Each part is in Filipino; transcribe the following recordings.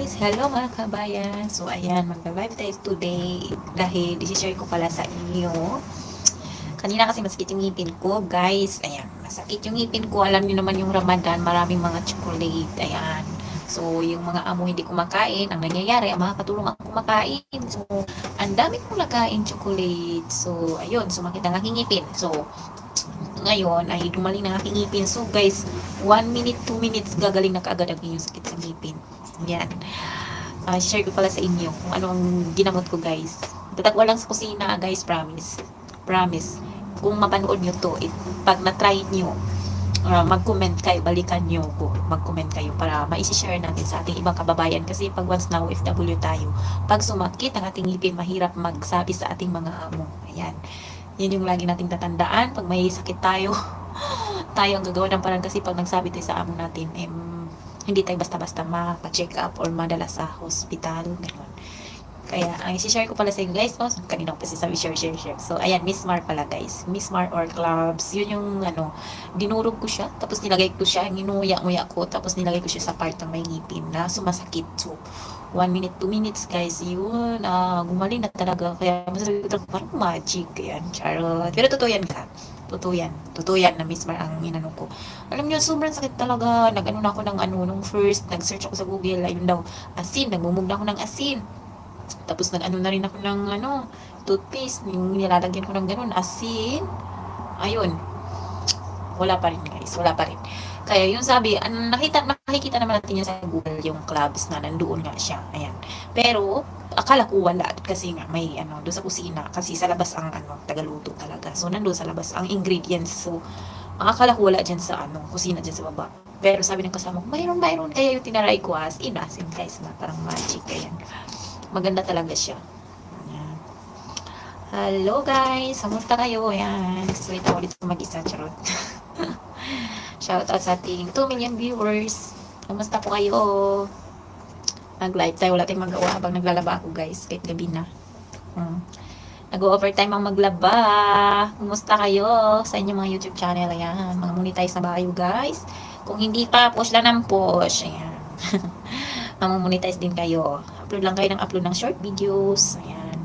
guys! Hello mga kabayan! So ayan, magla-live tayo today dahil i-share ko pala sa inyo. Kanina kasi masakit yung ngipin ko guys. Ayan, masakit yung ngipin ko. Alam niyo naman yung Ramadan, maraming mga chocolate. Ayan. So yung mga amo hindi kumakain, ang nangyayari, ang mga katulong ako kumakain. So ang dami kong nakain chocolate. So ayun, sumakit ang aking ngipin. So ngayon ay dumaling na aking ngipin. So guys, 1 minute, 2 minutes gagaling na kaagad ang inyong sakit sa ngipin. Yan. Share ko pala sa inyo kung ano ang ginamot ko guys. Tatagwa lang sa kusina guys, promise. Promise. Kung mapanood nyo to, pag na-try nyo, mag-comment kayo, balikan nyo ko, mag-comment kayo para ma-share natin sa ating ibang kababayan kasi pag once na OFW tayo, pag sumakit ang ating ngipin, mahirap magsabi sa ating mga amo. Ayan. Yan yung lagi nating tatandaan. Pag may sakit tayo, tayo ang gagawa ng parang kasi pag nagsabi tayo sa amo natin, hindi tayo basta-basta mapa-check up or madala sa hospital, gano'n. Kaya, ang i-share ko pala sa inyo guys, kanina ko pa sabi share. So, ayan, Miss Mar pala guys. Miss Mar or Clubs, yun yung, dinurog ko siya, tapos nilagay ko siya, nginuya-nguya ko, tapos nilagay ko siya sa part ng may ngipin na sumasakit. So, 1 minute, 2 minutes guys, yun, gumaling na talaga. Kaya, masasabi ko parang magic, yan, charot. Pero totoo yan ka. Totoo yan na Miss Mar ang inano ko. Alam niyo, sobrang sakit talaga. Nag-ano na ako ng nung first, nag-search ako sa Google, ayun daw, asin, nagmumug na ako ng asin. Tapos nag-ano na rin ako ng toothpaste, yung nilalagyan ko ng ganun, asin. Ayun, wala pa rin guys, wala pa rin. Kaya yung sabi, nakikita naman natin yan sa Google, yung clubs na nandoon nga siya. Ayan. Pero, akala ko wala kasi nga may doon sa kusina kasi sa labas ang tagaluto talaga. So nandoon sa labas ang ingredients. So akala ko wala diyan sa kusina diyan sa baba. Pero sabi ng kasama ko, mayroon kaya yung tinaray ko as in guys, parang magic ayan. Maganda talaga siya. Ayan. Hello guys, kamusta kayo? Ayan, nagsasalita ulit mag-isa, charot. Shout out sa ating 2 million viewers. Kamusta po kayo? Nag-live tayo, wala tayong magawa habang naglalaba ako guys, kahit gabi na. Nag-overtime ang maglaba. Kumusta kayo sa inyong mga YouTube channel? Ayan, mga monetize na ba kayo guys? Kung hindi pa, push lang ng push. Ayan. Mamonetize din kayo. Upload lang kayo ng upload ng short videos. Ayan.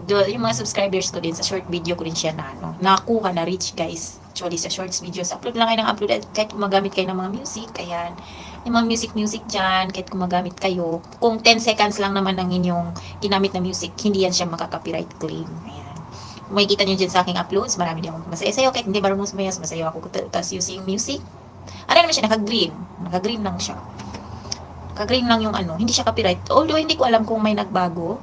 Yung mga subscribers ko din sa short video ko din siya nakuha na reach guys. Actually sa shorts videos, upload lang kayo ng upload kahit gumagamit kayo ng mga music. Ayan. Yung mga music dyan, kahit gumagamit kayo, kung 10 seconds lang naman ang inyong ginamit na music, hindi yan siya makaka-copyright claim. Ayan. Kung makikita nyo dyan sa aking uploads, marami din ako masaya-sayo, kahit hindi marunong sumayas, masaya ako tapos using music. Ano naman siya, naka-green lang siya. Naka-green lang yung hindi siya copyright. Although hindi ko alam kung may nagbago,